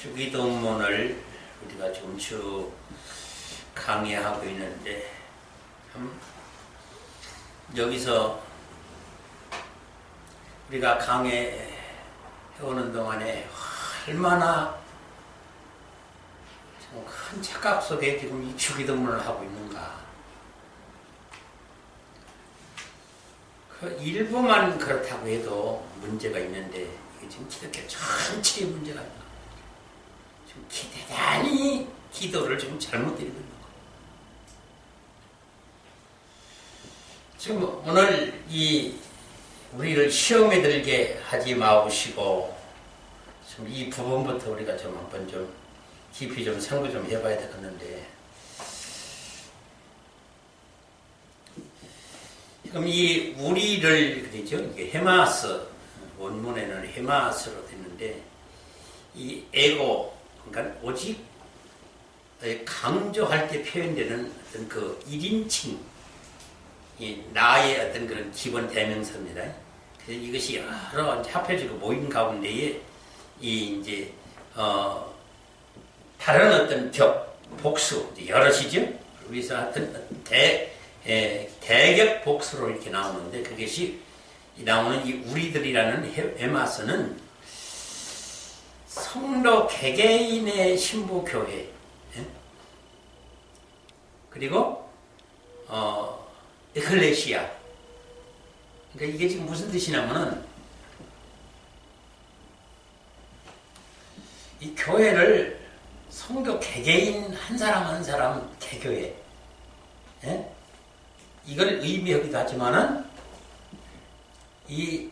주기도문을 우리가 지금 쭉 강의하고 있는데 여기서 우리가 강의해오는 동안에 얼마나 큰 착각 속에 지금 이 주기도문을 하고 있는가. 그 일부만 그렇다고 해도 문제가 있는데 이게 지금 기독교 전체의 문제가 있는 거예요. 지금 대단히 기도를 지금 잘못 드리고 있는 거예요. 지금 오늘 이 우리를 시험에 들게 하지 마시고 지금 이 부분부터 우리가 좀 한번 좀 깊이 좀 생각 좀 해봐야 되겠는데, 지금 이 우리를 그러죠. 이게 헤마스, 원문에는 헤마스로 됐는데, 이 에고, 그러니까 오직 강조할 때 표현되는 어떤 그 1인칭, 이 나의 어떤 그런 기본 대명사입니다. 그래서 이것이 여러 합해지고 모인 가운데에 이 이제 다른 어떤 격, 복수, 여럿이죠. 우리서 하여튼 대격 복수로 이렇게 나오는데, 그것이 나오는 이 우리들이라는 헤마스는 성도 개개인의 신부교회, 그리고 에클레시아. 그러니까 이게 지금 무슨 뜻이냐면은, 이 교회를 성도 개개인 한 사람 한 사람 개교회, 이걸 의미하기도 하지만은 이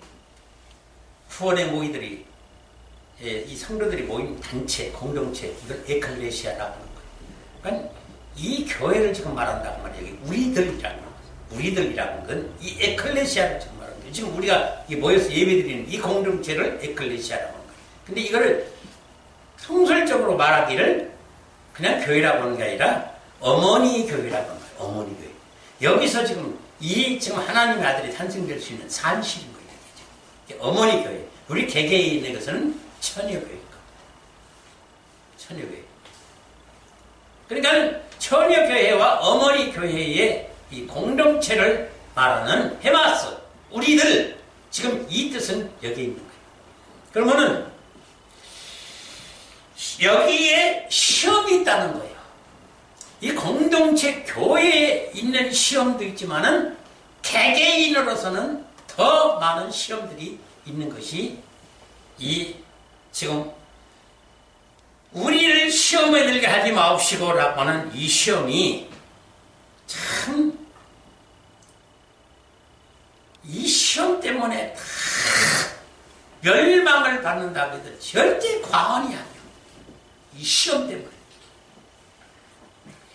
후원의 모이들이, 이 성도들이 모인 단체, 공동체, 이걸 에클레시아라고 하는 거예요. 그러니까 이 교회를 지금 말한다고 말이에요. 우리들이라는 건 이 에클레시아를 지금 말하는 거예요. 지금 우리가 모여서 예배드리는 이 공동체를 에클레시아라고 하는 거예요. 근데 이거를 통설적으로 말하기를 그냥 교회라고 하는 게 아니라 어머니 교회라고 하는 거예요. 어머니 교회. 여기서 지금 지금 하나님의 아들이 탄생될 수 있는 산실인 거예요. 어머니 교회. 우리 개개인의 것은 처녀교회입니다. 처녀교회. 그러니까 처녀교회와 어머니 교회의 이 공동체를 말하는 헤마스, 우리들, 지금 이 뜻은 여기에 있는 거예요. 그러면은 여기에 시험이 있다는 거예요. 이 공동체 교회에 있는 시험도 있지만은 개개인으로서는 더 많은 시험들이 있는 것이 이 지금 우리를 시험에 들게 하지 마옵시고라고 하는 이 시험이 참, 이 시험 때문에 다 멸망을 받는다고 해도 절대 과언이 아니에요. 이 시험 때문에.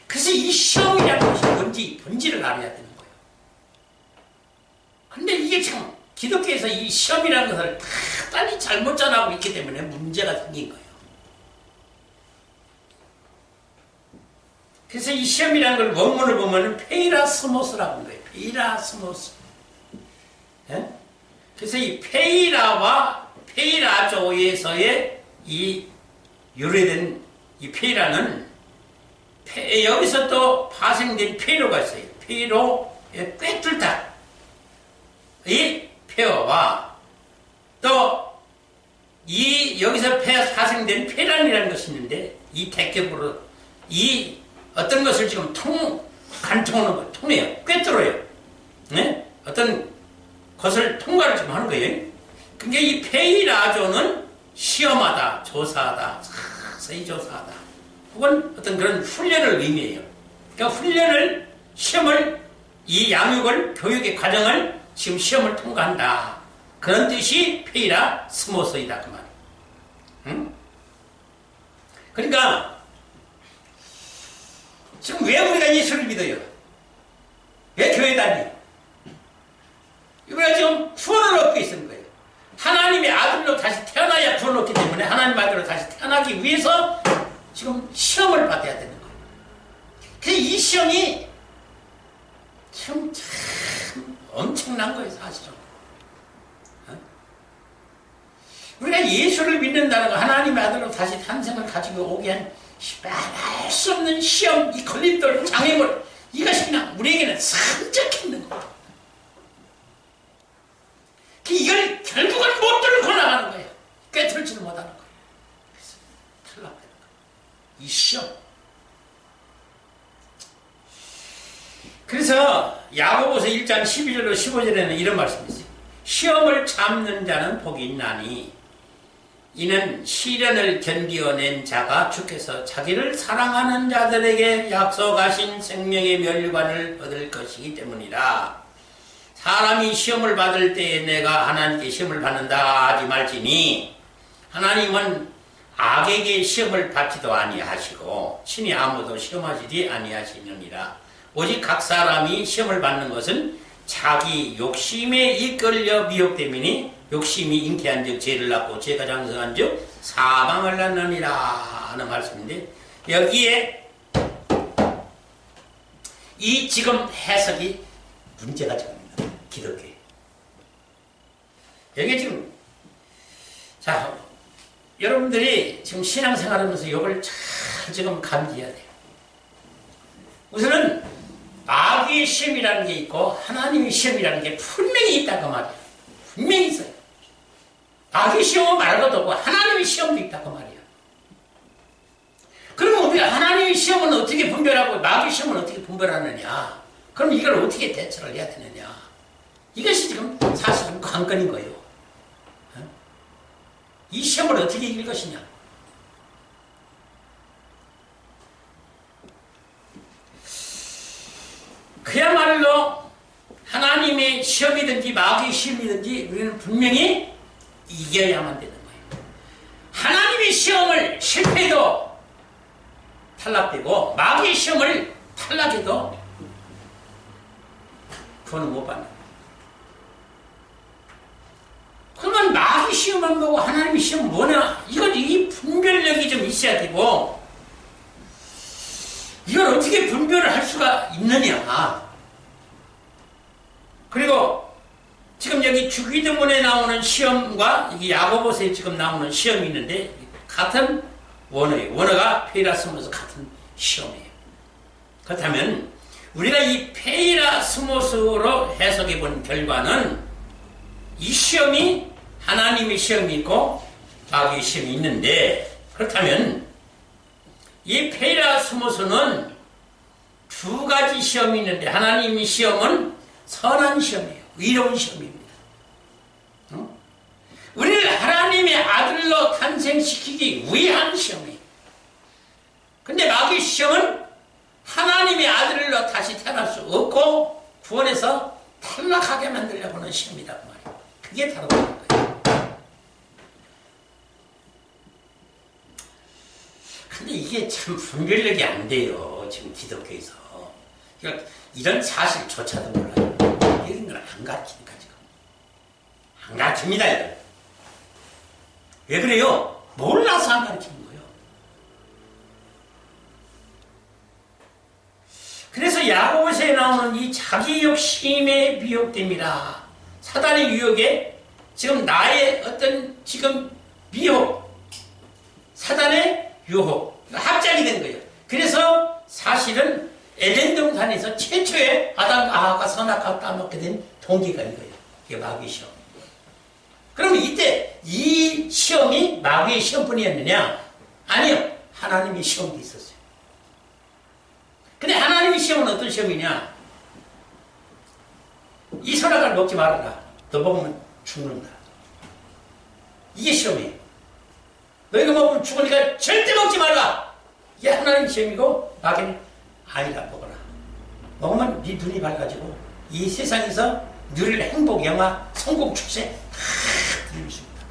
그래서 이 시험이라는 것이 뭔지 본질을 알아야 되는 거예요. 근데 이게 지금 기독교에서 이 시험이라는 것을 다 빨리 잘못 전하고 있기 때문에 문제가 생긴 거예요. 그래서 이 시험이라는 걸 원문을 보면 페이라스모스라고 하는 거예요. 페이라스모스. 그래서 이 페이라와 페이라조에서의 이 유래된 이 페이라는 여기서 또 파생된 페이로가 있어요. 페이로의 꿰뚫다. 이 페어와 또 이 여기서 파생된 페란이라는 것이 있는데, 이 대격으로 이 어떤 것을 지금 간통하는 거, 통해요. 꿰뚫어요. 네? 어떤 것을 통과를 지금 하는 거예요. 그러니까 이 페이라조는 시험하다, 조사하다, 자세히 조사하다. 혹은 어떤 그런 훈련을 의미해요. 그러니까 훈련을, 시험을, 이 양육을, 교육의 과정을 지금 시험을 통과한다. 그런 뜻이 페이라 스모서이다. 그 말. 응? 그러니까 지금 왜 우리가 예수를 믿어요? 왜 교회 다녀요? 우리가 지금 구원을 얻고 있는 거예요. 하나님의 아들로 다시 태어나야 구원을 얻기 때문에 하나님의 아들로 다시 태어나기 위해서 지금 시험을 받아야 되는 거예요. 그래서 이 시험이 참 엄청난 거예요, 사실은. 우리가 우리가 예수를 믿는다는 거, 하나님의 아들로 다시 탄생을 가지고 오게 한 말할 수 없는 시험, 이 걸림돌, 장애물, 이것이 그냥 우리에게는 산적했는 거예요. 이걸 결국은 못 뚫고 나가는 거예요. 꿰뚫지를 못하는 거예요. 그래서 탈락되는 거예요. 이 시험. 그래서 야고보서 1장 12절로 15절에는 이런 말씀이 있어요. 시험을 참는 자는 복이 있나니 이는 시련을 견디어낸 자가 주께서 자기를 사랑하는 자들에게 약속하신 생명의 멸관을 얻을 것이기 때문이라. 사람이 시험을 받을 때에 내가 하나님께 시험을 받는다 하지 말지니 하나님은 악에게 시험을 받지도 아니하시고 친히 아무도 시험하시지 아니하시느니라. 오직 각 사람이 시험을 받는 것은 자기 욕심에 이끌려 미혹됨이니 욕심이 잉태한 즉 죄를 낳고 죄가 장성한 즉 사망을 낳느니라 하는 말씀인데, 여기에 이 지금 해석이 문제가 적습니다. 기독교에. 여기 지금 자, 여러분들이 지금 신앙생활하면서 이걸 잘 지금 감지해야 돼요. 우선은 마귀의 시험이라는 게 있고 하나님의 시험이라는 게 분명히 있다고 말이에요. 분명히 있어요. 마귀의 시험은 말할 것도 없고 하나님의 시험도 있다고 말이에요. 그러면 우리가 하나님의 시험은 어떻게 분별하고 마귀의 시험은 어떻게 분별하느냐? 그럼 이걸 어떻게 대처를 해야 되느냐? 이것이 지금 사실은 관건인 거예요. 이 시험을 어떻게 이길 것이냐? 그야말로 하나님의 시험이든지 마귀의 시험이든지 우리는 분명히 이겨야만 되는 거예요. 하나님의 시험을 실패해도 탈락되고 마귀의 시험을 탈락해도 구원은 못 받는 거예요. 그러면 마귀 시험한 거고 하나님의 시험은 뭐냐? 이 분별력이 좀 있어야 되고, 이걸 어떻게 분별을 할 수가 있느냐. 그리고 지금 여기 주기도문에 나오는 시험과 여기 야고보서에 지금 나오는 시험이 있는데 같은 원어예요. 원어가 페이라스모스 같은 시험이에요. 그렇다면 우리가 이 페이라스모스로 해석해 본 결과는 이 시험이 하나님의 시험이 있고 마귀의 시험이 있는데, 그렇다면 이 페이라스모스는 두 가지 시험이 있는데 하나님의 시험은 선한 시험이에요. 의로운 시험입니다. 우리를 하나님의 아들로 탄생시키기 위한 시험이에요. 근데 마귀의 시험은 하나님의 아들로 다시 태어날 수 없고 구원해서 탈락하게 만들려고 하는 시험이라고 말이에요. 그게 다른 거예요. 근데 이게 참 분별력이 안 돼요. 지금 기독교에서. 그러니까 이런 사실조차도 몰라요. 이런 걸 안 가르치니까 지금. 안 가르칩니다, 이걸. 왜 그래요? 몰라서 안 가르치는 거예요. 그래서 야고보서에 나오는 이 자기 욕심에 미혹됨이라. 사단의 유혹에 지금 나의 어떤 지금 미혹, 사단의 유혹, 합작이 된 거예요. 그래서 사실은 에덴 동산에서 최초의 아담과 하와가 선악과를 따먹게 된 동기가 이거예요. 이게 마귀의 시험. 그러면 이때 이 시험이 마귀의 시험뿐이었느냐? 아니요. 하나님의 시험도 있었어요. 근데 하나님의 시험은 어떤 시험이냐? 이 선악과를 먹지 말아라. 너 먹으면 죽는다. 이게 시험이에요. 너희가 먹으면 죽으니까 절대 먹지 말라. 이게 하나님의 시험이고 마귀는 아니다, 먹어라. 먹으면 네 눈이 밝아지고 이 세상에서 누릴 행복, 영화, 성공, 출세 다 누릴 수 있다.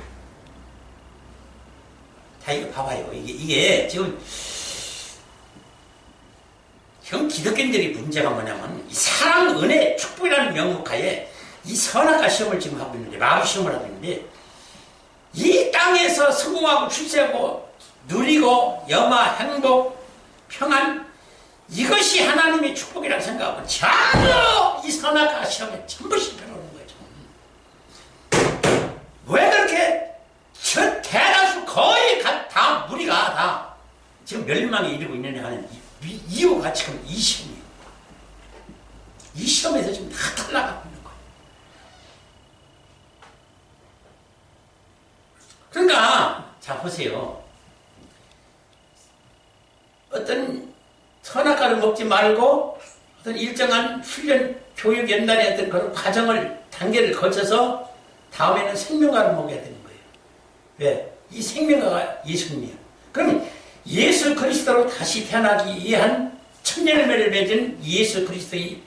자, 이거 봐봐요. 이게 지금 형 기독교인들이 문제가 뭐냐면 이 사랑, 은혜, 축복이라는 명목하에 이 선악과 시험을 지금 하고 있는데, 마귀 시험을 하고 있는데, 이 땅에서 성공하고 출세하고 누리고 영화, 행복, 평안, 이것이 하나님의 축복이라고 생각하고 전부 이 선악과 시험에 전부 실패를 하는 거예요. 왜 그렇게 저 지금 멸망에 이르고 있느냐 하는 이유가 지금 이 시험이에요. 이 시험에서 지금 다 탈락하고 있는 거예요. 그러니까 자 보세요. 어떤 선악과를 먹지 말고 어떤 일정한 훈련, 교육 연단의 어떤 그런 과정을 단계를 거쳐서 다음에는 생명과를 먹어야 되는 거예요. 왜? 이 생명과가 예수님이에요. 그럼 예수 그리스도로 다시 태어나기 위한 천년열매를 맺은 예수 그리스도의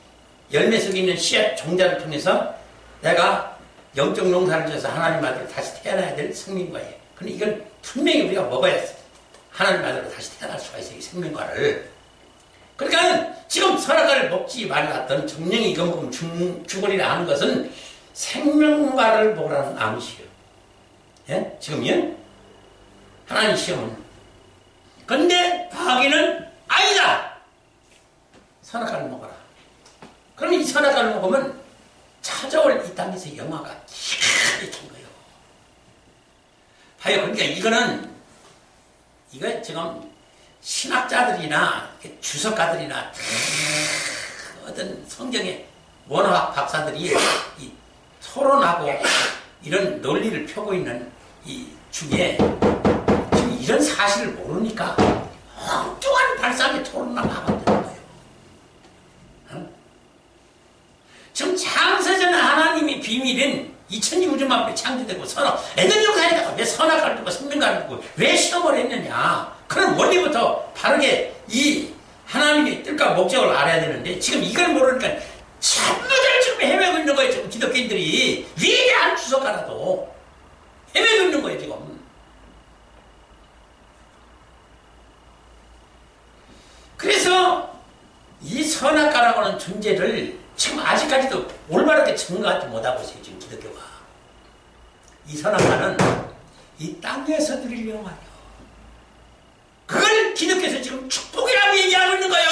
열매 속에 있는 씨앗 종자를 통해서 내가 영적 농사를 지어서 하나님 아들로 다시 태어나야 될 생명과예요. 근데 이건 분명히 우리가 먹어야 하나님 아들로 다시 태어날 수가 있어요. 이 생명과를. 그러니까 지금 선악과를 먹지 말랐던 정령이 이거 먹으면 죽으리라 하는 것은 생명과를 먹으라는 암시예요. 예? 지금요? 하나님 시험은. 근데 마귀는 아니다! 선악과를 먹어라. 그럼 이 선악과를 먹으면 찾아올 이 땅에서 영화가 기가 막힌 거예요. 봐요. 그러니까 이거 지금 신학자들이나 주석가들이나 어떤 성경의 원어학 박사들이 이 토론하고 이런 논리를 펴고 있는 이 중에 지금 이런 사실을 모르니까 엉뚱한 발상의 토론만 하면 되는 거예요. 지금 창세전 하나님의 비밀인 2000년 우주만물이 창조되고 에덴 동산에다가 왜 선악과를 두고 생명과를 두고 왜 시험을 했느냐. 그런 원리부터 바르게 이 하나님의 뜻과 목적을 알아야 되는데 지금 이걸 모르니까 전부들 지금 헤매고 있는 거예요. 지금 기독교인들이 위대한 주석가라도 헤매고 있는 거예요. 지금. 그래서 이 선악과라고 하는 존재를 지금 아직까지도 올바르게 증거하지 못하고 있어요. 지금 기독교가. 이 선악과는 이 땅에서 누릴 영화예요. 그걸 기독교에서 지금 축복이라고 얘기하고 있는 거예요.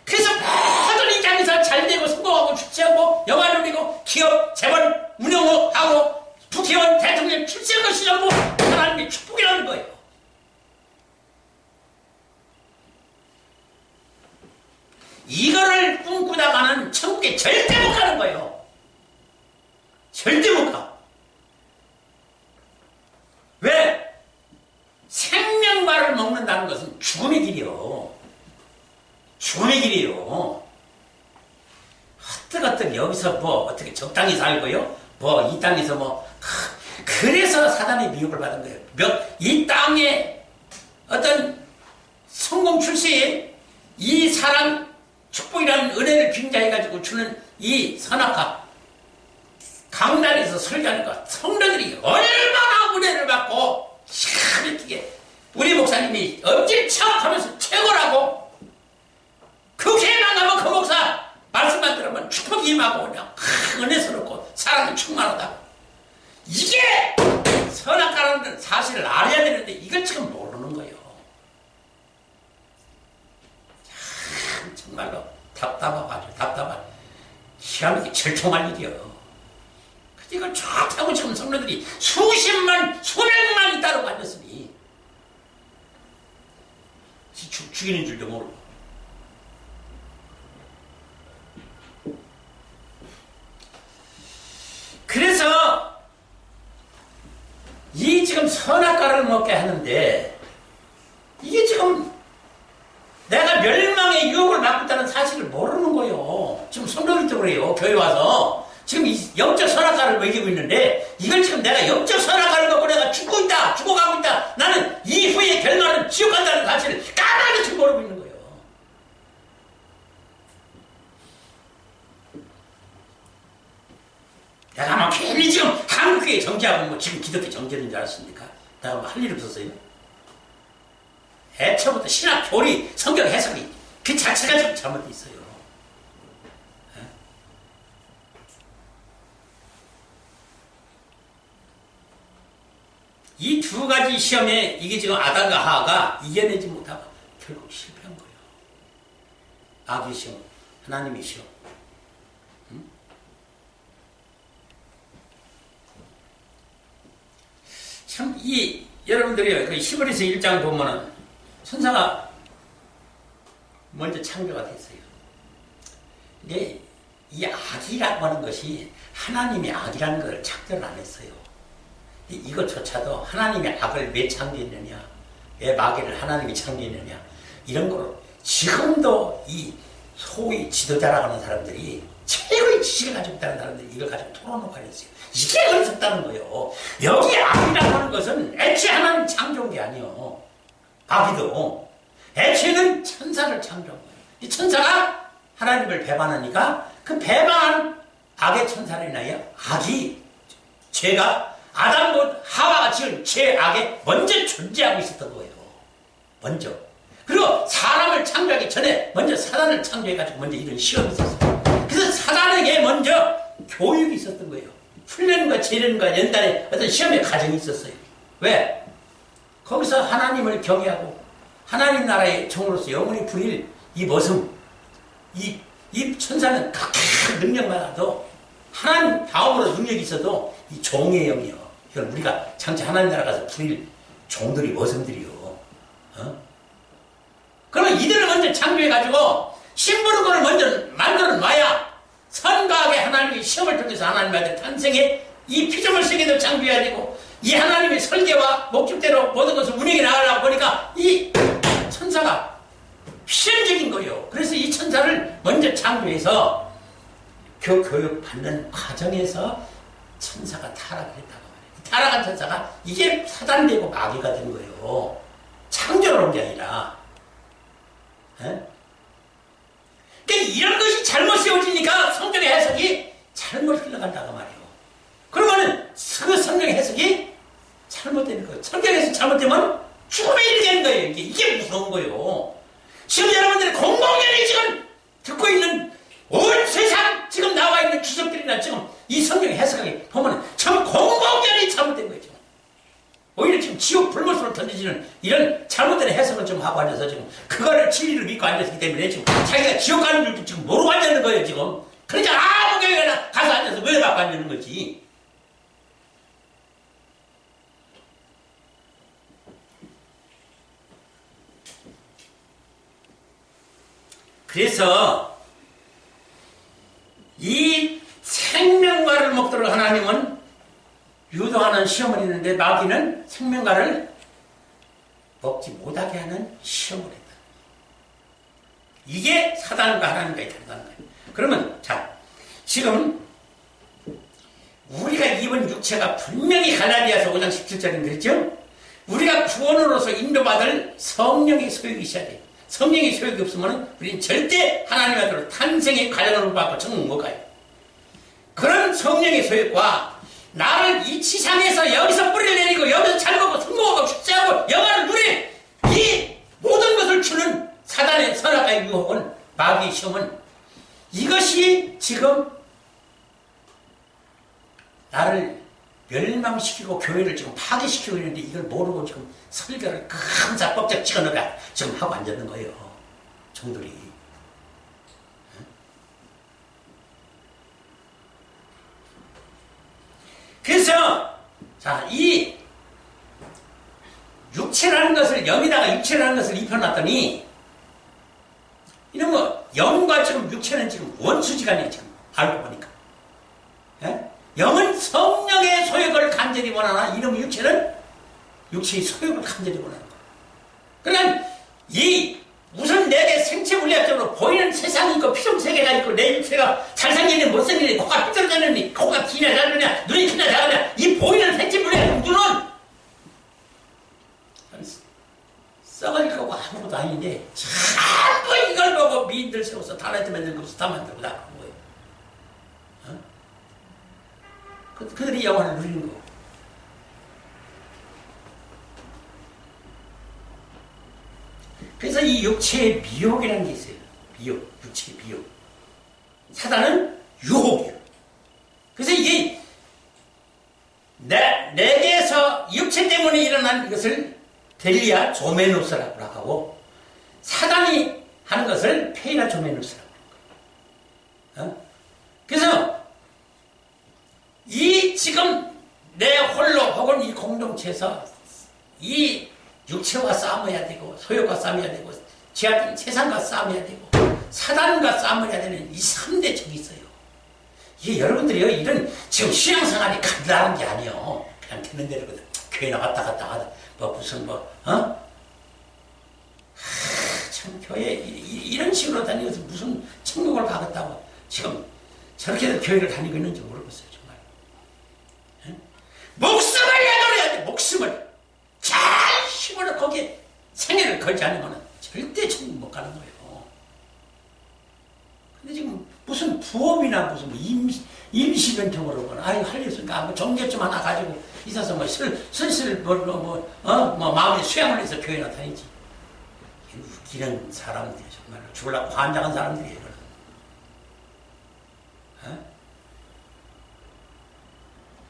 그래서 모든 이 땅에서 잘되고 성공하고 출세하고 영화 누리고 기업, 재벌 운영하고 국회의원, 대통령 출세한 것이 전부 하나님의 축복이라는 거예요. 이거를 꿈꾸다가는 천국에 절대 못 가는 거예요. 절대 못 가. 왜? 생명과를 먹는다는 것은 죽음의 길이요. 죽음의 길이요. 헛떡헛떡 여기서 뭐 어떻게 적당히 살고요. 뭐 이 땅에서 뭐 그래서 사단의 미혹을 받은 거예요. 이 땅에 어떤 성공 출세에 이 사람 축복이라는 은혜를 빙자해가지고 주는 이 선악과 강단에서 설교하니까 성도들이 얼마나 은혜를 받고 시원하게 우리 목사님이 엄지척 하면서 최고라고 그 교회만 가면 그 목사 말씀만 들으면 축복이 임하고 그냥 은혜스럽고 사랑이 충만하다고. 이게 선악과라는 사실을 알아야 되는데 이걸 지금 모르는 거예요. 참 정말로 답답하고 답답한 희한하게 절통할 일이요. 이걸 좋다고 지금 성도들이 수십만 수백만이 따로 앉았으니 죽이는 줄도 모르고. 그래서 이 지금 선악과를 먹게 하는데 이게 지금 내가 멸망의 유혹을 받고 있다는 사실을 모르는 거예요. 지금 성도들도 그래요. 교회 와서 지금 이 영적 선악과를 먹이고 있는데 이걸 지금 내가 영적 선악과를 먹고 내가 죽고 있다, 죽어가고 있다, 나는 이후의 결말은 지옥 간다는 사실을 까마득히 모르고 있는 거예요. 내가 막 괜히 지금 한국교회 정죄하고 뭐 지금 기독교 정죄는 줄 알았습니까? 내가 뭐 할 일 없었어요? 애초부터 신학 교리, 성경 해석이 그 자체가 지금 잘못되어 있어요. 이 두 가지 시험에 이게 지금 아담과 하와가 이겨내지 못하고 결국 실패한 거예요. 악의 시험, 하나님의 시험. 참, 여러분들이 그 히브리서 1장 보면은 천사가 먼저 창조가 됐어요. 근데 이 악이라고 하는 것이 하나님이 악이라는 걸 창조를 안 했어요. 이것조차도 하나님이 악을 왜 창조했느냐, 왜 마귀를 하나님이 창조했느냐, 이런 거로 지금도 이 소위 지도자라고 하는 사람들이 최고의 지식을 가지고 있다는 사람들이 이걸 가지고 토론하고 하랬어요. 이게 어리석다는 거예요. 여기 악이라고 하는 것은 애초에 하나님 창조한 게 아니에요. 마귀도 애초에는 천사를 창조한 거예요. 이 천사가 하나님을 배반하니까 그 배반한 악의 천사를 인하여 악이, 죄가 아담과 하와가 지은 죄악에 먼저 존재하고 있었던 거예요. 먼저. 그리고 사람을 창조하기 전에 먼저 사단을 창조해가지고 먼저 이런 시험이 있었어요. 그래서 사단에게 먼저 교육이 있었던 거예요. 훈련과 재련과 연단의 어떤 시험의 과정이 있었어요. 왜? 거기서 하나님을 경외하고 하나님 나라의 종으로서 영원히 부릴 이 모습, 이 천사는 각각 능력마다도 하나님 다음으로 능력이 있어도 이 종의 영이요. 이건 우리가 장차 하나님 나라 가서 부릴 종들이 모습들이요. 그러면 이들을 먼저 창조해가지고 심부름꾼을 먼저 만들어 놔야 선과 악의 하나님의 시험을 통해서 하나님의 아들 탄생에 이 피조물 세계도 창조해야 되고 이 하나님의 설계와 목적대로 모든 것을 운영해 나가려고 보니까 이 천사가 필연적인 거예요. 그래서 이 천사를 먼저 창조해서 교육받는 과정에서 천사가 타락을 했다고 말해요. 타락한 천사가 이게 사단되고 마귀가 된 거예요. 창조를 한 게 아니라. 그러니까 이런 것이 잘못 세워지니까 성경의 해석이 잘못 흘러간다고 말이에요. 그러면은 그 성경의 해석이 잘못되는 거예요. 성경 해석이 잘못되면 죽음에 이르게 되는 거예요. 이게 무서운 거예요. 지금 여러분들이 공공연히 지금 듣고 있는 온 세상 지금 나와 있는 기적들이나 지금 이 성경 해석하기 보면 참 공공연히 잘못된 거예요. 지금. 오히려 지금 지옥 불못으로 던지지는 이런 잘못된 해석을 좀 하고 앉아서 지금 그거를 진리를 믿고 앉았기 때문에 지금 자기가 지옥 가는 줄도 지금 모르고 앉았는 거예요. 지금. 그러니까 아무 교회나 가서 앉아서 왜 갖고 앉는 거지. 그래서 이 생명과를 먹도록 하나님은 유도하는 시험을 했는데 마귀는 생명과를 먹지 못하게 하는 시험을 했다. 이게 사단과 하나님과의 다르다는 거예요. 그러면 자, 지금 우리가 입은 육체가 분명히 갈라디아서 5장 17절인 그랬죠? 우리가 구원으로서 인도받을 성령의 소욕이 있어야 돼요. 성령의 소욕이 없으면 우리는 절대 하나님의 아들로 탄생의 과정을 받고 천국 못 가요. 그런 성령의 소욕과 나를 이 지상에서 여기서 뿌리를 내리고 여기서 잘 먹고 성공하고 축제하고 영화를 누릴 이 모든 것을 주는 사단의 선악과의 유혹은 마귀의 시험은 이것이 지금 나를 멸망시키고 교회를 지금 파괴시키고 있는데 이걸 모르고 지금 설교를 큰 사법적 찍어넣어가 지금 하고 앉았는 거예요. 종들이. 그래서 자, 이 육체라는 것을 영에다가 육체라는 것을 입혀놨더니 이런 거 영과 지금 육체는 지금 원수지간이에요. 지금 알고 보니까. 예? 영은 성령의 소욕을 간절히 원하나 이놈의 육체는 육체의 소욕을 간절히 원하는 거예요. 그러니까 우선 내게 생체 물리학적으로 보이는 세상이 있고 피조세계가 있고 내 육체가 잘생기니 못생기니 코가 삐뚤어졌느니 코가 기냐 작으냐 눈이 크냐 작으냐 이 보이는 생체 물리학 우주는 썩을 거고 아무것도 아닌데 전부 이걸 보고 미인들 세워서 달라이트 만들고 스타 만들고 다 그런 거예요. 그들이 영화를 누리는 거고. 그래서 이 육체의 미혹이라는 게 있어요. 미혹, 육체의 미혹. 사단은 유혹이에요. 그래서 이게 내게서 육체 때문에 일어난 이것을 델리아 조메노스라고 하고 사단이 하는 것을 페이나 조메노스라고 하는 거예요. 그래서 이 지금 내 홀로 혹은 이 공동체에서 이 육체와 싸움해야 되고 소욕과 싸움해야 되고 제한된 세상과 싸움해야 되고 사단과 싸움을 해야 되는 이 3대 적이 있어요. 이게 여러분들이요, 이런 지금 신앙생활이 간단한 게 아니에요. 그냥 되는 대로거든. 교회 나갔다 갔다 하다 뭐 무슨 참 교회 이런 식으로 다니면서 무슨 천국을 가겠다고 지금 저렇게도 교회를 다니고 있는지 모르겠어요. 정말. 목숨을 내놓아야 돼. 목숨을 잘 힘으로 거기에 생애를 걸지 않으면 절대 천국 못 가는 거예요. 근데 지금 무슨 부업이나 무슨 임시변경으로 할 일 있으니까 뭐 종교점 하나 가지고 있어서 뭐 슬슬 마음에 수양을 해서 교회나 다니지. 웃기는 사람들이 정말 죽으려고 환장한 사람들이에요.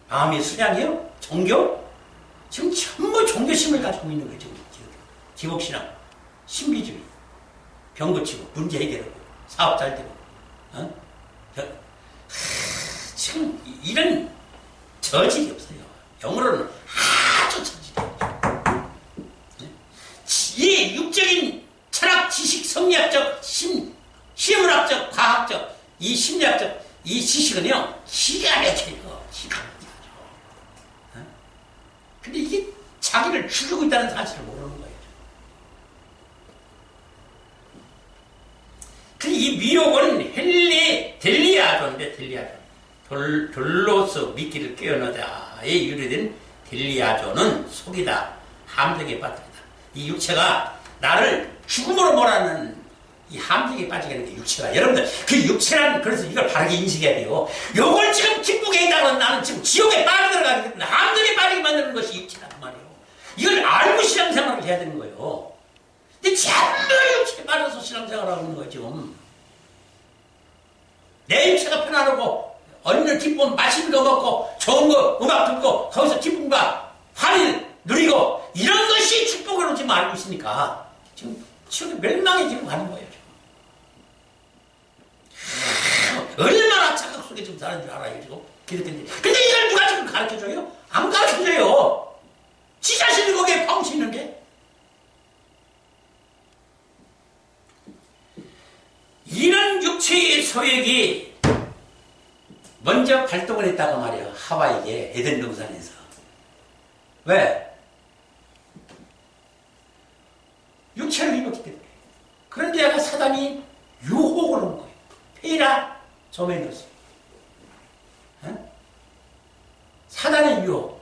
마음이 수양이요? 종교? 지금 전부 종교심을 가지고 있는 거예요. 기복신앙, 신비주의, 병 고치고 문제 해결하고 사업 잘 되고 지금 이런 저질이 없어요. 영어로는 아주 저질이에요. 이 육적인 철학, 지식, 성리학적, 시문학적, 과학적, 이 심리학적 이 지식은요 기가 막혀요. 기가 막혀요. 근데 이게 자기를 죽이고 있다는 사실을 모르는 거예요. 이 미혹은 델리아조인데, 돌로서 미끼를 끼워넣다에 유래된 델리아조는 속이다, 함정에 빠뜨리다. 이 육체가 나를 죽음으로 몰아넣는 이 함정에 빠지게 하는 게 육체가. 여러분들, 그 육체란, 그래서 이걸 바르게 인식해야 돼요. 요걸 지금 기쁘게 했다고 나는 지금 지옥에 빠져들어가기 때문에 함정에 빠지게 만드는 것이 육체란 말이에요. 이걸 알고 신앙생활을 해야 되는 거예요. 근데 전부 육체에 빠져서 신앙생활을 하고 있는 거예요, 지금. 내 육체가 편안하고 얻는 기쁨, 맛있는 거 먹고 좋은 거 음악 듣고 거기서 기쁨과 환희를 누리고 이런 것이 축복으로 지금 알고 있으니까 지금 멸망에 지금 가는 거예요. 지금. 얼마나 착각 속에 지금 사는 줄 알아요. 지금. 근데 이걸 누가 지금 가르쳐줘요? 안 가르쳐줘요. 지 자신이 거기에 펑치 있는데. 이런 육체의 소액이 먼저 발동을 했다고 말이에요. 하와이에 에덴 동산에서. 왜? 육체를 입었기 때문에. 그런데 얘가 사단이 유혹을 한 거예요. 페이라 조메노스. 사단의 유혹.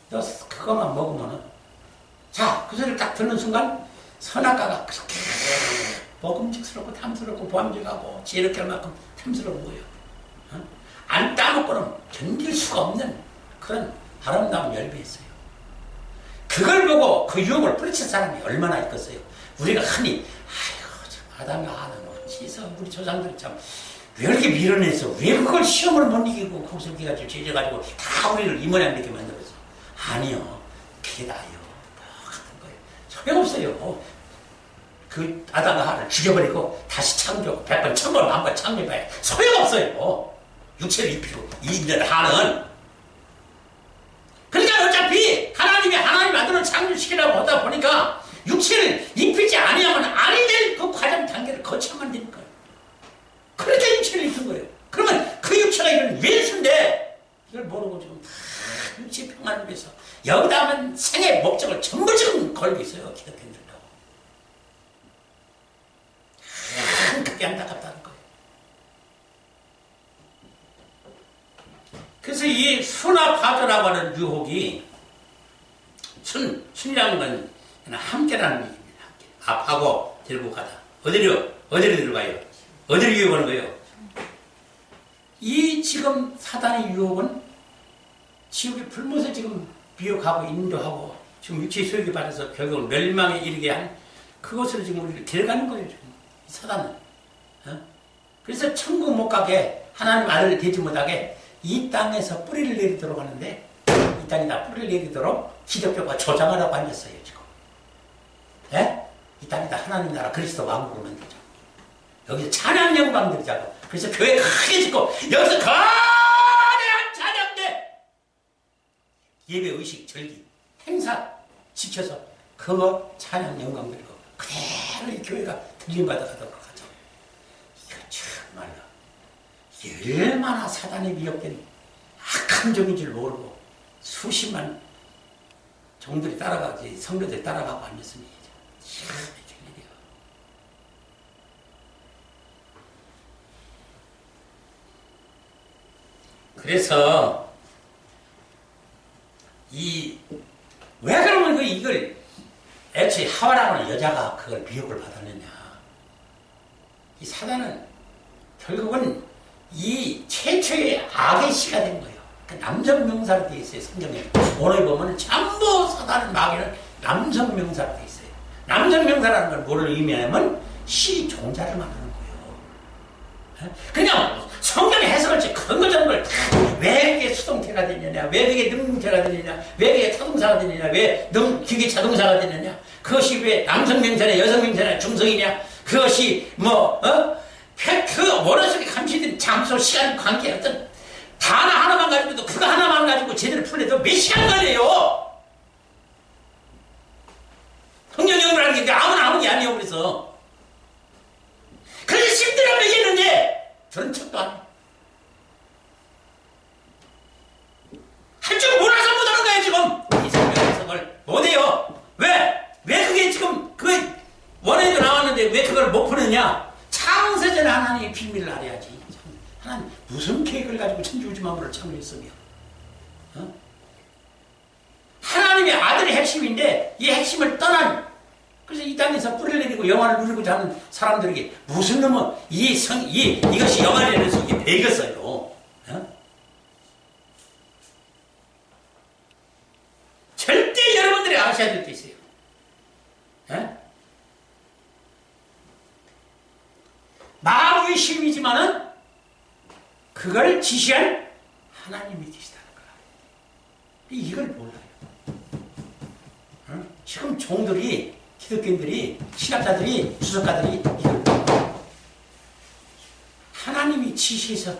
너 그것만 먹으면은. 자, 그 소리를 딱 듣는 순간 선악과가 그렇게 먹음직스럽고 탐스럽고 보암직하고 지혜롭게 할 만큼 탐스러운 거예요. 안 따먹고는 견딜 수가 없는 그런 아름다운 열매였어요. 그걸 보고 그 유혹을 뿌리친 사람이 얼마나 있겠어요. 우리가 흔히 아이고 참 아담이 어찌서 우리 조상들이 참 왜 이렇게 밀어내서 왜 그걸 시험을 못 이기고 거기서 우리가 죄져가지고 다 우리를 이 모양 이렇게 만들었어. 아니요. 그게 나요. 같은 거예요. 소용없어요. 그 아담과 하와를 죽여버리고 다시 창조하고 100번, 1000번, 1000번 창조해봐야 소용없어요. 육체를 입히고 이들 하는. 그러니까 어차피 하나님이 하나님 만들어 창조시키라고 하다 보니까 육체를 입히지 아니하면 아니 될 그 과정 단계를 거쳐야만 되는 거예요. 그러니까 육체를 입힌 거예요. 그러면 그 육체가 이런 왼수인데 이걸 모르고 지금 다 육체 평안을 위해서 여기다 하면 생의 목적을 전부 지금 걸고 있어요. 기독교인들도. 그게 안타깝다는 거예요. 그래서 이 순화파조라고 하는 유혹이 순이라는 건 함께라는 얘기입니다. 함께. 앞하고 들고 가다. 어디로 들어가요? 어디로 유혹하는 거예요? 이 지금 사단의 유혹은 지옥의 불못에 지금 미혹하고 인도하고 지금 육체의 소욕에 받아서 결국 멸망에 이르게 한 그것으로 지금 우리를 데려가는 거예요. 지금. 이 사단은. 그래서 천국 못 가게 하나님 아들을 되지 못하게 이 땅에서 뿌리를 내리도록 하는데 이 땅에다 뿌리를 내리도록 기독교가 조장하라고 앉았어요. 지금. 예? 이 땅에다 하나님 나라 그리스도 왕국을 만들죠. 여기서 찬양 영광 들자고. 그래서 교회 크게 짓고 여기서 거대한 찬양대 예배 의식 절기 행사 지켜서 그거 찬양 영광 드리고 그대로 이 교회가 들림받아 가도록 하죠. 이거 정말로 얼마나 사단의 미혹된 악한 종인 줄 모르고 수십만 종들이 따라가지 성도들이 따라가고 앉았으니 참 일이에요. 그래서 왜 그러면 이걸 애초에 하와라고 하는 여자가 그걸 미혹을 받았느냐. 이 사단은 결국은 이 최초의 악의 씨가 된 거예요. 그 남성 명사로 되어 있어요. 성경에 오늘 보면 전부 사단은 마귀는 남성 명사로 되어 있어요. 남성 명사라는 건 뭐를 의미하냐면 시 종자를 말하는 거예요. 그냥 성경의 해석을 그런 거 저런 걸 왜 그게 수동태가 되느냐, 왜 그게 능동태가 되느냐, 왜 그게 타동사가 되느냐, 왜 그게 자동사가 되느냐, 그것이 왜 남성 명사냐, 여성 명사냐, 중성이냐, 그것이 그 머릿속에 감시된 장소, 시간, 관계 어떤 단어 하나만 가지고도 그거 하나만 가지고 제대로 풀려도 몇 시간 걸려요. 성경 영어라는 게 아무나 아무 게 아니에요. 그래서 힘들어 얘기했는데 저런 척도 안 해. 할 줄 몰라서 못하는 거예요. 지금 이 성경 해석을 못해요. 왜 그게 지금 그 원에도 나왔는데 왜 그걸 못 푸느냐. 창세전 하나님의 비밀을 알아야지. 하나님 무슨 계획을 가지고 천지우주 만물을 창조했으며 하나님의 아들의 핵심인데 이 핵심을 떠난 그래서 이 땅에서 뿌리를 내리고 영화를 누리고자 하는 사람들에게 무슨 놈은 이것이 영화라는 속에 배겼어요. 절대 여러분들이 아셔야 될 게 있어요. 마귀의 힘이지만은 그걸 지시한 하나님이 계시다는 거야. 이걸 몰라요. 지금 종들이, 기독교인들이, 신학자들이, 주석가들이 이걸 몰라요. 하나님이 지시해서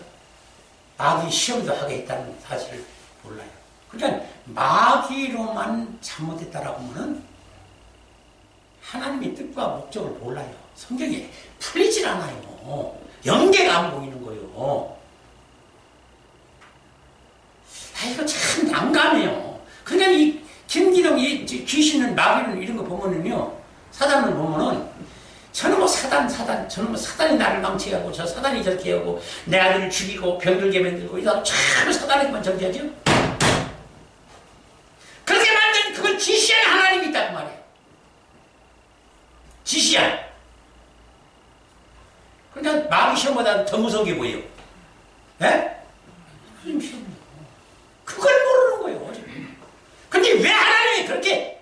마귀 시험도 하게 했다는 사실을 몰라요. 그러니까 마귀로만 잘못했다라고 하면은 하나님의 뜻과 목적을 몰라요. 성경에 풀리질 않아요. 연계가 안 보이는 거예요. 이거 참 난감해요. 그러니까 이 김기동, 이 귀신은 마귀는 이런 거 보면은요, 사단을 보면은 저는 뭐 저는 뭐 사단이 나를 망치하고 저 사단이 저렇게 하고 내 아들을 죽이고 병들게 만들고 이거 참 사단에만 정지하죠. 그렇게 만든 그걸 지시한 하나님이 있다고 말이에요. 지시한. 그러니까 마귀 시험보다 더 무서운 게 뭐예요? 예? 그걸 모르는 거예요. 근데 왜 하나님이 그렇게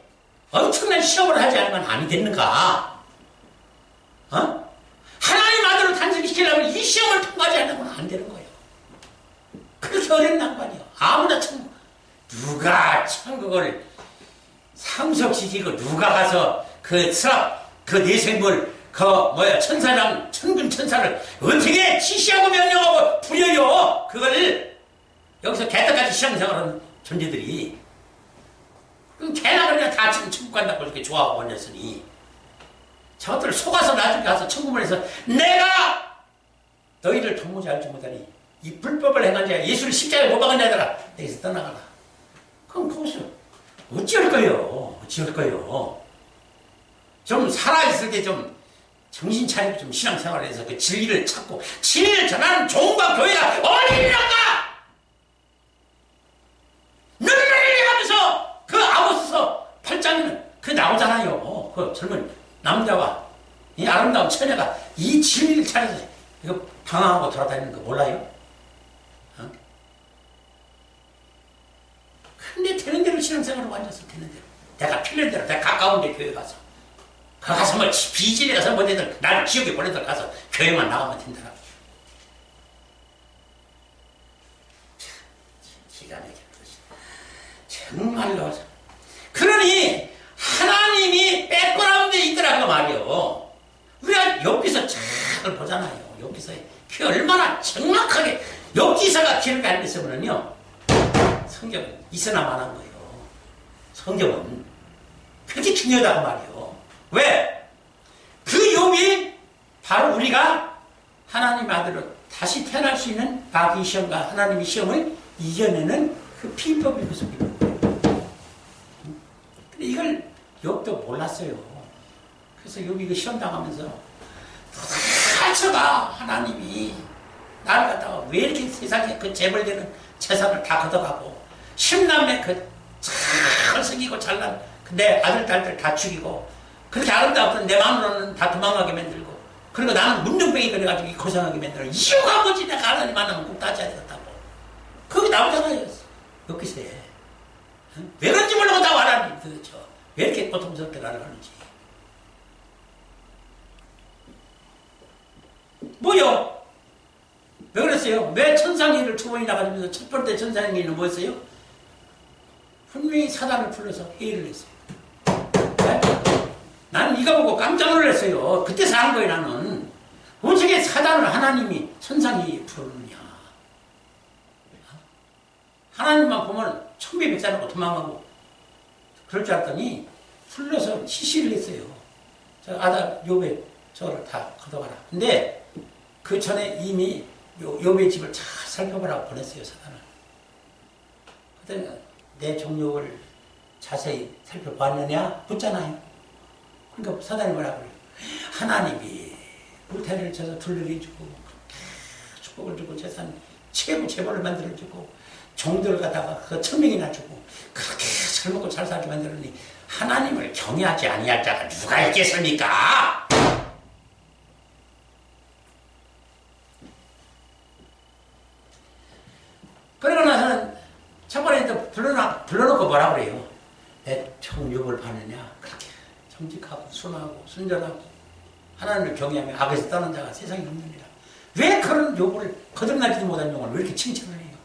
엄청난 시험을 하지 않으면 아니 됐는가? 하나님 아들을 탄생시키려면 이 시험을 통과하지 않으면 안 되는 거예요. 그렇게 어려운 난관이요. 아무나 누가 천국을 상속시키고 누가 가서 그 내생물 천사랑 천군 천사를 어떻게 지시하고 명령하고 부려요. 그걸 여기서 개떡같이 시험생활하는 존재들이 개나 그냥 다 천국 간다고 이렇게 좋아하고 앉았으니 저것들 속아서 나중에 가서 천국문에서 내가 너희를 도무지 알지 못하니 이 불법을 행한 자야 예수를 십자가에 못 박은 자들아 여기서 떠나가라. 그럼 거기서 어찌할 거예요? 좀 살아있을 때 좀 정신 차리고 좀 신앙생활을 해서 그 진리를 찾고 진리를 전하는 종과 교회가 어디인가? 눈물을 하면서 그 아모스서 8장에는 그 나오잖아요. 그 젊은 남자와 이 아름다운 처녀가 이 진리를 찾아서 이거 방황하고 돌아다니는 거 몰라요? 근데 되는 대로 신앙생활을 완전히 되는 대로 내가 필요한 대로 내가 가까운 데 교회 가서 가서 뭐 비질에 가서 뭐든 나를 지옥에 보내들 가서 교회만 나가면 된다라고. 기가 막힌 것이 정말로. 그러니 하나님이 백그라운드에 있더라고 말이요. 우리가 욥기서 잘 보잖아요. 욥기서에 그 얼마나 정확하게 욥기서가 기록이 안 됐으면요 성경은 있으나 마나한 거예요. 성경은 그렇게 중요하다고 말이요. 왜? 그 욥이 바로 우리가 하나님 아들로 다시 태어날 수 있는 마귀의 시험과 하나님의 시험을 이겨내는 그 비법이 그 속에 있는 거예요. 근데 이걸 욥도 몰랐어요. 그래서 욥이 이거 시험 당하면서 도대체가 하나님이 나를 갖다가 왜 이렇게 세상에 그 재벌되는 재산을 다 걷어가고 10남매 잘 생기고 잘난 내 아들 딸들 다 죽이고 그렇게 아름다웠던 내 마누라는 다 도망가게 만들고 그리고 나는 문둥병이 그래가지고 고생하게 만들고 이유가 뭐지? 내가 하나님 만나면 꼭 따져야 되겠다고 거기 나오잖아요. 여기서 왜 그런지 모르고 다 와라니 도대체 왜 이렇게 고통스럽게 날아가는지 뭐요? 왜 그랬어요? 왜 천상일을 두 번이나 가지면서 첫 번째 천상일은 뭐였어요? 분명히 사단을 불러서 회의를 했어요. 네? 나는 이거 보고 깜짝 놀랐어요. 그때 사는 거예요. 나는 어떻게 사단을 하나님이 천상이 부르느냐. 하나님만 보면 천비백산하고 도망가고 그럴 줄 알았더니 불러서 시시를 했어요. 저 아들 욥의 저를 다 걷어가라. 근데 그 전에 이미 욥의 집을 잘 살펴보라고 보냈어요. 사단을. 그랬더니 내 종욕을 자세히 살펴봤느냐? 묻잖아요. 그러니까 사단이 뭐라고 그래요? 하나님이 울타리를 쳐서 둘러주고 축복을 주고 재산 최고 재벌을 만들어주고 종들을 갖다가 그 1000명이나 주고 그렇게 잘 먹고 잘 살게 만들었니 하나님을 경외하지 아니할 자가 누가 있겠습니까? 그러고 나서는 첫 번에 또 불러놓고 뭐라 그래요? 내 종욕을 받느냐? 그렇게 정직하고 순하고 순전하고 하나님을 경외하며 악에서 떠난 자가 세상에 없느니라. 왜 그런 욕을 거듭나지도 못한 용을 왜 이렇게 칭찬을 해요?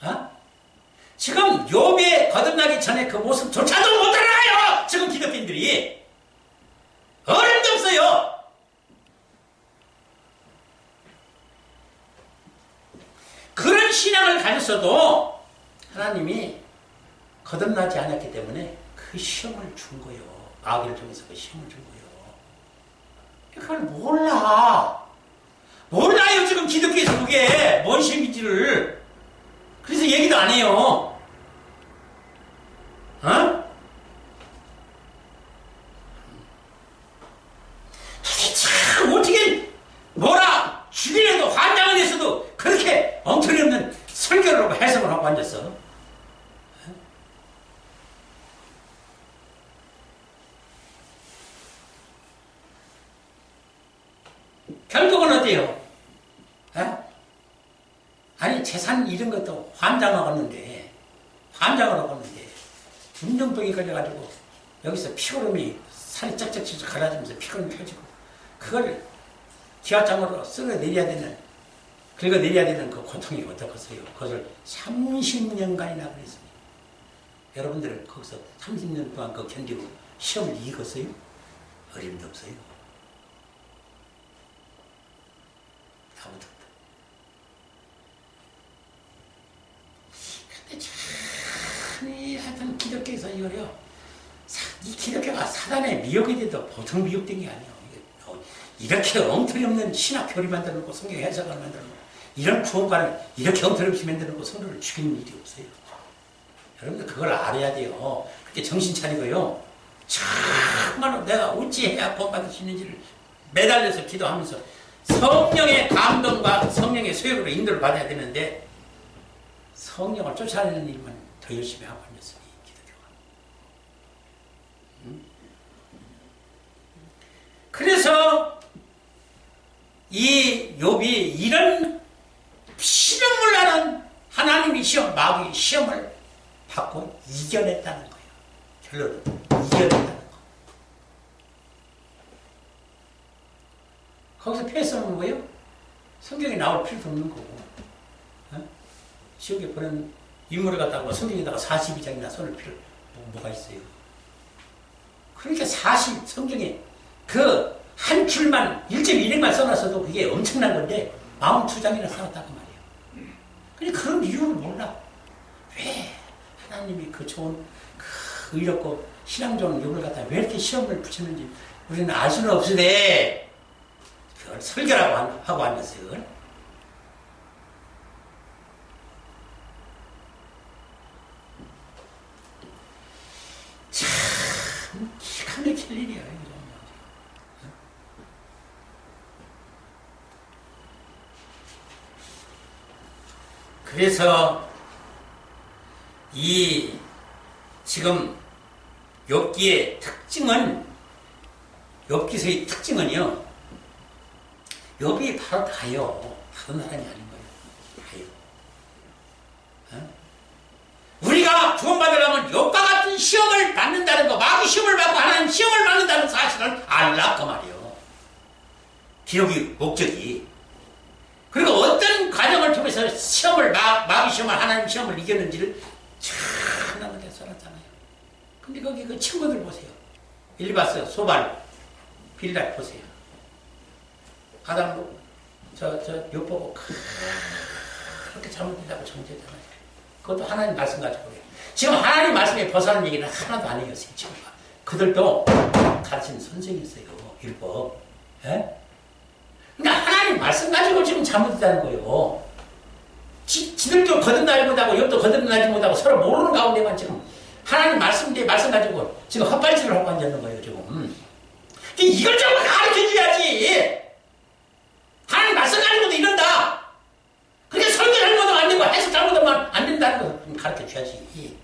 어? 지금 욥에 거듭나기 전에 그 모습조차도 못 알아요. 지금 기독교인들이 어림도 없어요. 그런 신앙을 가졌어도 하나님이 거듭나지 않았기 때문에 그 시험을 준 거예요. 마귀를 통해서 그 시험을 준 거예요. 그걸 몰라요. 지금 기독교에서 그게 뭔 시험인지를. 그래서 얘기도 안 해요. 어? 참 어떻게 뭐라 죽이려도 환장을 했어도 그렇게 엉터리 없는 설교를 하고 해석을 하고 앉았어. 결국은 어때요? 아니 재산 잃은 것도 환장을 하겠는데 운동병이 걸려가지고 여기서 피고름이 살이 쩍쩍 갈라지면서 피고름이 펴지고 그걸 기와장으로 긁어내려야 되는 그 고통이 어떻겠어요? 그것을 30년간이나 그랬습니다. 여러분들은 거기서 30년 동안 그 견디고 시험을 이겼어요? 어림도 없어요. 아무도 없다. 근데 참, 하여튼 기독교에서 이거요. 이 기독교가 사단의 미혹이 돼도 보통 미혹된 게 아니에요. 이렇게 엉터리 없는 신학 교리 만들어 놓고 성경 해석을 만들어 놓고 이런 구원관을 이렇게 엉터리 없이 만들어 놓고 성도를 죽이는 일이 없어요. 여러분들 그걸 알아야 돼요. 그렇게 정신 차리고요. 정말로 내가 어찌해야 구원받을 수 있는지를 매달려서 기도하면서 성령의 감동과 성령의 소욕으로 인도를 받아야 되는데 성령을 쫓아내는 일만 더 열심히 하고 있습니다. 기독교가. 그래서 이 욥이 이런 시험을 하는 하나님의 시험, 마귀의 시험을 받고 이겨냈다는 거예요. 결론은 이겨냈다는 거. 거기서 패스하는 거예요? 성경에 나올 필요도 없는 거고. 지옥에 보낸 인물을 갖다가 성경에다가 42장이나 손을 필요 뭐가 있어요? 그러니까 성경에 그 한 줄만 1.1행만 써놨어도 그게 엄청난 건데 42장이나 써놨다고 말이에요. 근데 그런 이유를 몰라. 왜 하나님 하나님이 그 좋은 그 의롭고 신앙 좋은 욕을 갖다 왜 이렇게 시험을 붙이는지 우리는 알 수는 없으되 그걸 설교라고 하고 앉았어요. 그걸. 참 기가 막힐 일이야. 그래서 이 지금 욥기의 특징은 욥기서의 특징은요. 욥이 바로 다요. 다른 사람이 아닌 거예요. 다요. 우리가 구원받으려면 욥과 같은 시험을 받는다는 거, 마귀 시험을 받고 하나님 시험을 받는다는 사실을 알라 그 말이요. 기록이 목적이. 그리고 어떤 과정을 통해서 시험을 마귀 시험을 하나님 시험을 이겼는지를 참나게 써놨잖아요. 근데 거기 그 친구들 보세요. 일리바스, 소발, 빌라 보세요. 아담도 욥 보고 그렇게 잘못된다고 정죄잖아요. 그것도 하나님 말씀 가지고 그래요. 지금 하나님 말씀에 벗어난 얘기는 하나도 안 해요. 친구가. 그들도 가르치는 선생이었어요. 율법. 예? 그러니까 하나님 말씀 가지고 지금 잘못했다는 거예요. 지들도 거듭나지 못하고 욥도 거듭나지 못하고 서로 모르는 가운데만 지금 하나님 말씀 가지고 지금 헛발질을 하고 앉았는 거예요. 지금. 이걸 좀 가르쳐줘야지. 하나님 말씀 가지고도 이런다. 그게 설교 잘못하면 안 되고 해석 잘못하면 안 된다는 거 좀 가르쳐줘야지.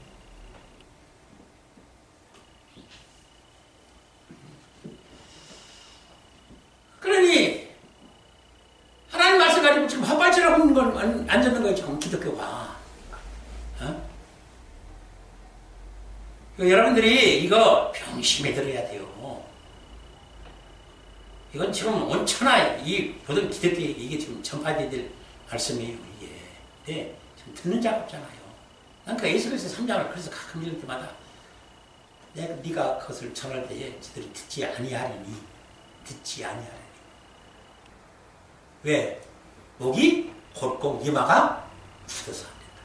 그러니 하나님 말씀 가지고 지금 헛발질하고 있는 건 앉는 거예요. 지금 기독교가. 어? 여러분들이 이거 병심에 들어야 돼요. 이건 지금 온천하 이 모든 기독교 이게 지금 전파돼야 될 말씀이에요. 이게. 네, 지금 듣는 자가 없잖아요. 난 그 예수께서 3장을 그래서 가끔 읽을 때마다 네가 그것을 전할 때에 저들이 듣지 아니하리니. 왜? 목이 곧고 이마가 굳어서 안 된다.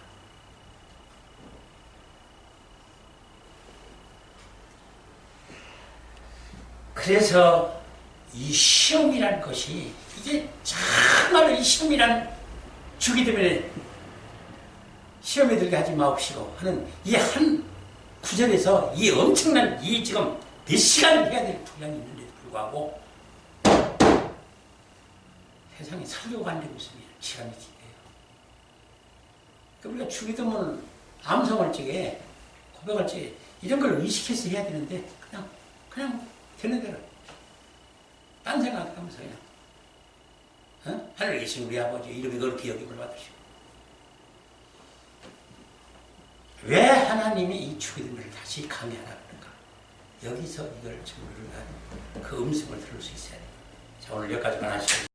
그래서 이 시험이라는 것이 이게 정말로 이 시험이라는 주기 때문에 시험에 들게 하지 마옵시고 하는 이 한 구절에서 이 엄청난 이 지금 몇 시간을 해야 될 분량이 있는데도 불구하고 세상에 살려고 안 되고 있으면 기가 막히게요. 우리가 주기도문 암송할 적에 고백할 적에 이런 걸 의식해서 해야 되는데 그냥 되는 대로 딴 생각하면서 그냥 하늘에 계신 우리 아버지 이름이 그렇게 여김을 받으시고 왜 하나님이 이 주기도문을 다시 강의하라 그런가? 여기서 이걸 지금 우리가 그 음성을 들을 수 있어야 돼요. 자, 오늘 여기까지만 하시고